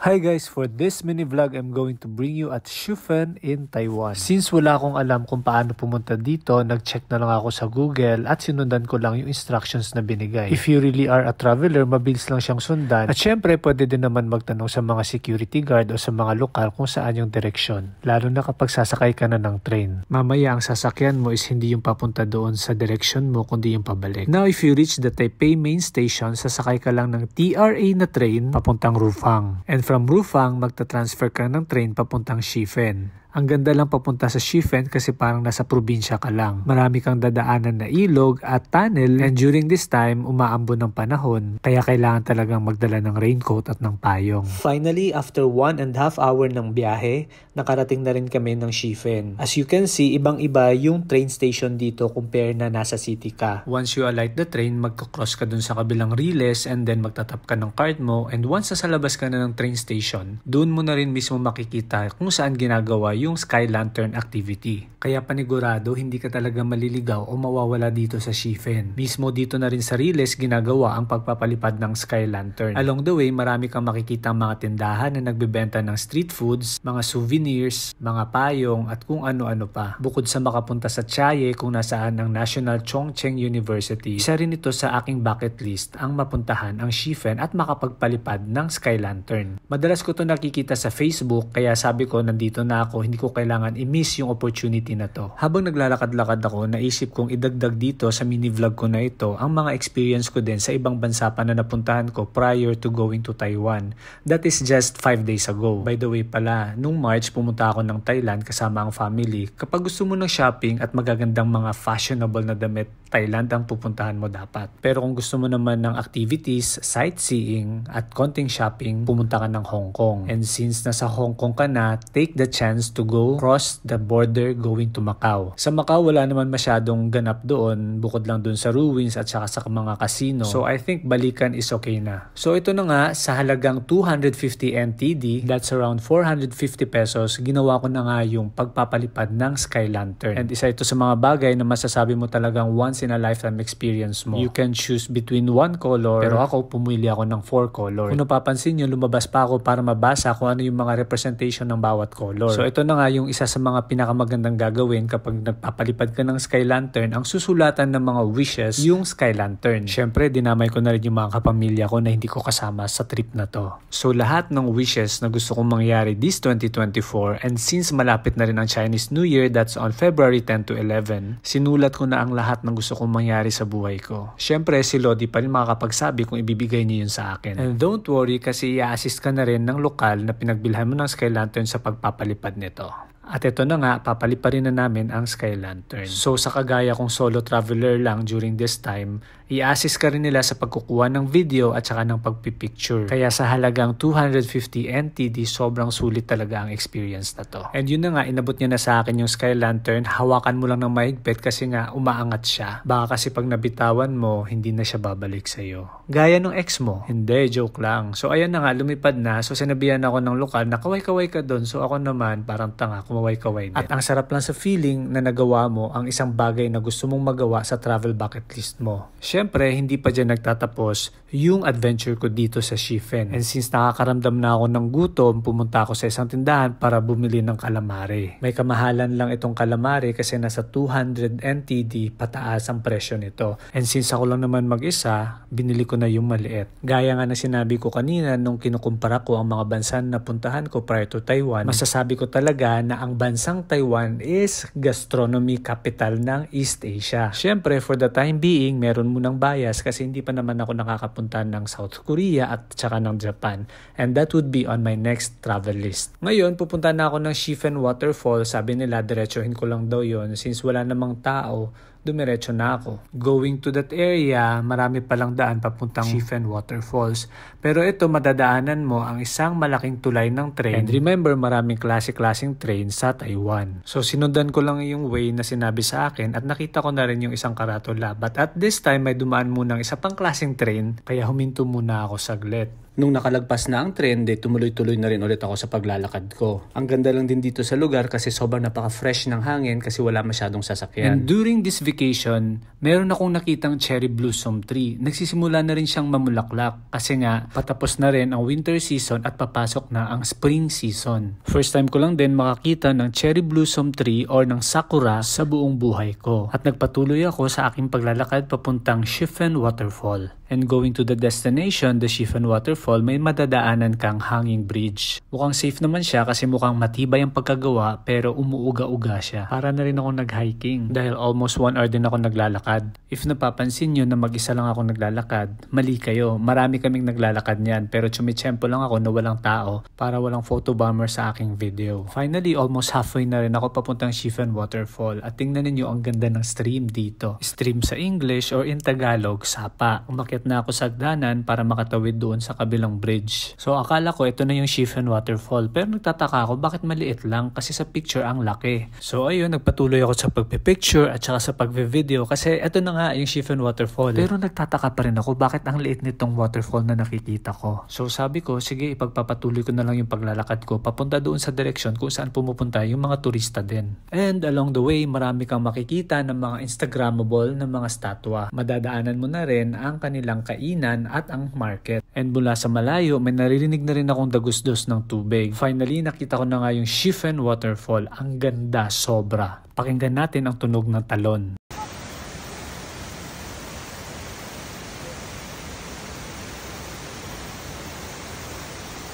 Hi guys, for this mini vlog, I'm going to bring you at Shufeng in Taiwan. Since wala akong alam kung paano pumunta dito, nag-check na lang ako sa Google at sinundan ko lang yung instructions na binigay. If you really are a traveler, mabilis lang siyang sundan. At syempre, pwede din naman magtanong sa mga security guard o sa mga lokal kung saan yung direksyon. Lalo na kapag sasakay ka na ng train. Mamaya, ang sasakyan mo is hindi yung papunta doon sa direksyon mo, kundi yung pabalik. Now, if you reach the Taipei main station, sasakay ka lang ng TRA na train papuntang Rufang. And from Rufang, magta-transfer ka ng train papuntang Shifeng. Ang ganda lang papunta sa Shifeng kasi parang nasa probinsya ka lang. Marami kang dadaanan na ilog at tunnel, and during this time, umaambon ng panahon, kaya kailangan talagang magdala ng raincoat at ng payong. Finally, after 1.5 hour ng biyahe, nakarating na rin kami ng Shifeng. As you can see, ibang-iba yung train station dito compare na nasa city ka. Once you alight the train, magkakross ka dun sa kabilang riles and then magtatap ka ng card mo, and once nasa labas ka na ng train station, dun mo na rin mismo makikita kung saan ginagawa yung Sky Lantern activity. Kaya panigurado, hindi ka talaga maliligaw o mawawala dito sa Shifeng. Mismo dito na rin sa Riles ginagawa ang pagpapalipad ng Sky Lantern. Along the way, marami kang makikita mga tindahan na nagbebenta ng street foods, mga souvenirs, mga payong at kung ano-ano pa. Bukod sa makapunta sa Chiayi kung nasaan ang National Chongqing University, isa rin ito sa aking bucket list ang mapuntahan ang Shifeng at makapagpalipad ng Sky Lantern. Madalas ko ito nakikita sa Facebook, kaya sabi ko nandito na ako, hindi ko kailangan i-miss yung opportunity na to. Habang naglalakad-lakad ako, naisip kong idagdag dito sa mini vlog ko na ito ang mga experience ko din sa ibang bansa pa na napuntahan ko prior to going to Taiwan. That is just 5 days ago. By the way pala, nung March pumunta ako ng Thailand kasama ang family. Kapag gusto mo ng shopping at magagandang mga fashionable na damit, Thailand ang pupuntahan mo dapat. Pero kung gusto mo naman ng activities, sightseeing at konting shopping, pumunta ka ng Hong Kong. And since nasa Hong Kong ka na, take the chance to go cross the border going to Macau. Sa Macau, wala naman masyadong ganap doon, bukod lang doon sa ruins at saka sa mga casino. So I think balikan is okay na. So ito na nga, sa halagang 250 NTD, that's around 450 pesos, ginawa ko na nga yung pagpapalipad ng Sky Lantern. And isa ito sa mga bagay na masasabi mo talagang once in a lifetime experience mo. You can choose between one color, pero ako pumili ako ng 4 color. Kung napapansin nyo, lumabas pa ako para mabasa kung ano yung mga representation ng bawat color. So ito na nga yung isa sa mga pinakamagandang gagawin kapag nagpapalipad ka ng Sky Lantern, ang susulatan ng mga wishes yung Sky Lantern. Syempre, dinamay ko na rin yung mga kapamilya ko na hindi ko kasama sa trip na to. So lahat ng wishes na gusto kong mangyari this 2024, and since malapit na rin ang Chinese New Year, that's on February 10 to 11, sinulat ko na ang lahat ng gusto kong mangyari sa buhay ko. Syempre, si Lodi pa rin makakapagsabi kung ibibigay niya yun sa akin. And don't worry kasi i-assist ka na rin ng lokal na pinagbilhan mo ng Sky Lantern sa pagpapalipad nito. At ito na nga, papaliparin na namin ang Sky Lantern. So sa kagaya kong solo traveler lang during this time, i-assist ka rin nila sa pagkukuha ng video at saka ng pagpipicture. Kaya sa halagang 250 NTD, sobrang sulit talaga ang experience na to. And yun na nga, inabot niya na sa akin yung Sky Lantern. Hawakan mo lang ng mahigpit kasi nga umaangat siya. Baka kasi pag nabitawan mo, hindi na siya babalik sa'yo. Gaya ng ex mo. Hindi, joke lang. So ayan na nga, lumipad na. So sinabihan ako ng lokal na kaway-kaway ka doon. So ako naman, parang tanga, kumaway-kaway din. At ang sarap lang sa feeling na nagawa mo ang isang bagay na gusto mong magawa sa travel bucket list mo. Siyempre, hindi pa dyan nagtatapos yung adventure ko dito sa Shifeng. And since nakakaramdam na ako ng gutom, pumunta ako sa isang tindahan para bumili ng calamari. May kamahalan lang itong calamari kasi nasa 200 NTD pataas ang presyo nito. And since ako lang naman mag-isa, binili ko na yung maliit. Gaya nga na sinabi ko kanina nung kinukumpara ko ang mga bansa na puntahan ko prior to Taiwan, masasabi ko talaga na ang bansang Taiwan is gastronomy capital ng East Asia. Siyempre, for the time being, meron muna ng bias kasi hindi pa naman ako nakakapunta ng South Korea at saka ng Japan, and that would be on my next travel list. Ngayon, pupunta na ako ng Shifeng Waterfall. Sabi nila, diretsohin ko lang daw yon since wala namang tao, dumiretso na ako. Going to that area, marami palang daan papuntang Shifeng Waterfalls. Pero ito, madadaanan mo ang isang malaking tulay ng train. And remember, maraming klase-klaseng train sa Taiwan. So sinundan ko lang yung way na sinabi sa akin at nakita ko na rin yung isang karatula. But at this time, may dumaan muna ng isa pang klaseng train, kaya huminto muna ako saglit. Nung nakalagpas na ang trend, tumuloy-tuloy na rin ulit ako sa paglalakad ko. Ang ganda lang din dito sa lugar kasi sobrang napaka-fresh ng hangin kasi wala masyadong sasakyan. And during this vacation, meron akong nakitang cherry blossom tree. Nagsisimula na rin siyang mamulaklak kasi nga patapos na rin ang winter season at papasok na ang spring season. First time ko lang din makakita ng cherry blossom tree or ng sakura sa buong buhay ko. At nagpatuloy ako sa aking paglalakad papuntang Shifen Waterfall. And going to the destination, the Shifen Waterfall, may madadaanan kang hanging bridge. Mukhang safe naman siya kasi mukhang matibay ang pagkagawa pero umuuga-uga siya. Para na rin ako nag-hiking dahil almost 1 hour din ako naglalakad. If napapansin nyo na mag-isa lang ako naglalakad, mali kayo. Marami kaming naglalakad niyan pero chumitsyempo lang ako na walang tao para walang photobomber sa aking video. Finally, almost halfway na rin ako papuntang Shifen Waterfall at tingnan ninyo ang ganda ng stream dito. Stream sa English or in Tagalog, sapa. Umakyat na ako sa hagdanan para makatawid doon sa kabilang bridge. So akala ko ito na yung Shifen Waterfall pero nagtataka ako bakit maliit lang kasi sa picture ang laki. So ayun, nagpatuloy ako sa pagpipicture at saka sa pagve-video kasi ito na nga yung Shifen Waterfall. Pero nagtataka pa rin ako bakit ang liit nitong waterfall na nakikita ko. So sabi ko, sige ipagpapatuloy ko na lang yung paglalakad ko papunta doon sa direksyon kung saan pumupunta yung mga turista din. And along the way, marami kang makikita ng mga Instagrammable na mga statwa. Madadaanan mo na rin ang kanilang kainan at ang market. And mula sa malayo, may naririnig na rin akong dagusdos ng tubig. Finally, nakita ko na nga yung Shifen Waterfall. Ang ganda, sobra. Pakinggan natin ang tunog ng talon.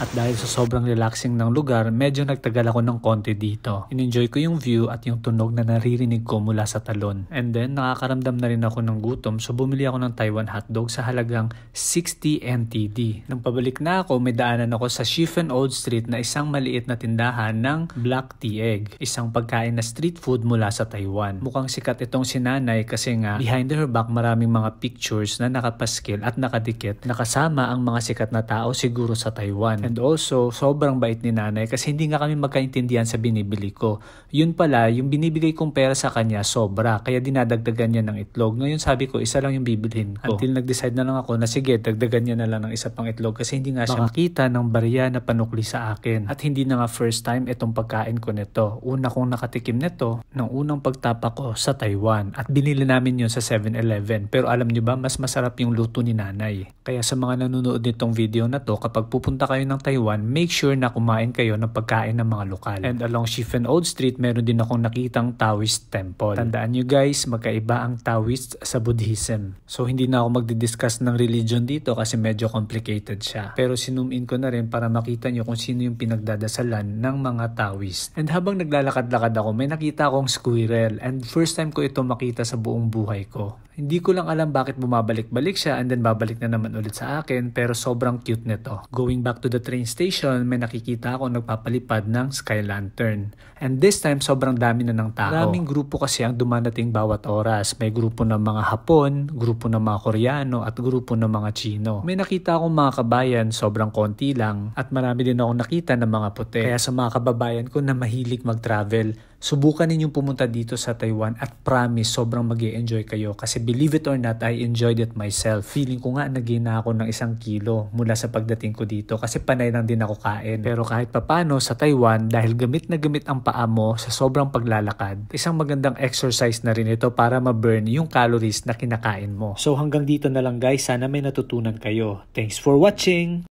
At dahil sa sobrang relaxing ng lugar, medyo nagtagal ako ng konti dito. In-enjoy ko yung view at yung tunog na naririnig ko mula sa talon. And then, nakakaramdam na rin ako ng gutom so bumili ako ng Taiwan hotdog sa halagang 60 NTD. Nung pabalik na ako, may daanan ako sa Shifen Old Street na isang maliit na tindahan ng Black Tea Egg. Isang pagkain na street food mula sa Taiwan. Mukhang sikat itong si Nanay kasi nga behind her back maraming mga pictures na nakapaskil at nakadikit na kasama ang mga sikat na tao siguro sa Taiwan. And also, sobrang bait ni Nanay kasi hindi nga kami magkaintindihan sa binibili ko. Yun pala, yung binibigay kong pera sa kanya sobra, kaya dinadagdagan niya ng itlog. Ngayon sabi ko, isa lang yung bibilhin ko. Until nag-decide na lang ako na sige, dagdagan niya na lang ng isa pang itlog kasi hindi nga siya makita ng barya na panukli sa akin. At hindi na nga first time itong pagkain ko nito. Una kong nakatikim nito ng unang pagtapa ko sa Taiwan. At binili namin yun sa 7-Eleven. Pero alam niyo ba, mas masarap yung luto ni Nanay. Kaya sa mga nanonood nitong video na to, kapag pupunta kayo ng Taiwan, make sure na kumain kayo ng pagkain ng mga lokal. And along Shifen Old Street, meron din akong nakitang Taoist temple. Tandaan nyo guys, magkaiba ang Taoist sa Buddhism. So hindi na ako magdi-discuss ng religion dito kasi medyo complicated siya. Pero sinum in ko na rin para makita nyo kung sino yung pinagdadasalan ng mga Taoist. And habang naglalakad-lakad ako, may nakita akong squirrel. And first time ko ito makita sa buong buhay ko. Hindi ko lang alam bakit bumabalik-balik siya and then babalik na naman ulit sa akin pero sobrang cute nito. Going back to the train station, may nakikita ako nagpapalipad ng sky lantern. And this time, sobrang dami na ng tao. Maraming grupo kasi ang dumadating bawat oras. May grupo ng mga Hapon, grupo ng mga Koreano at grupo ng mga Chino. May nakita akong mga kabayan, sobrang konti lang at marami din akong nakita ng mga puti. Kaya sa mga kababayan ko na mahilig mag-travel, subukan ninyong pumunta dito sa Taiwan at promise sobrang mag-i-enjoy kayo kasi believe it or not, I enjoyed it myself. Feeling ko nga nag-gain na ako ng 1 kilo mula sa pagdating ko dito kasi panay lang din ako kain. Pero kahit papano sa Taiwan, dahil gamit na gamit ang paa mo sa sobrang paglalakad, isang magandang exercise na rin ito para ma-burn yung calories na kinakain mo. So hanggang dito na lang guys, sana may natutunan kayo. Thanks for watching!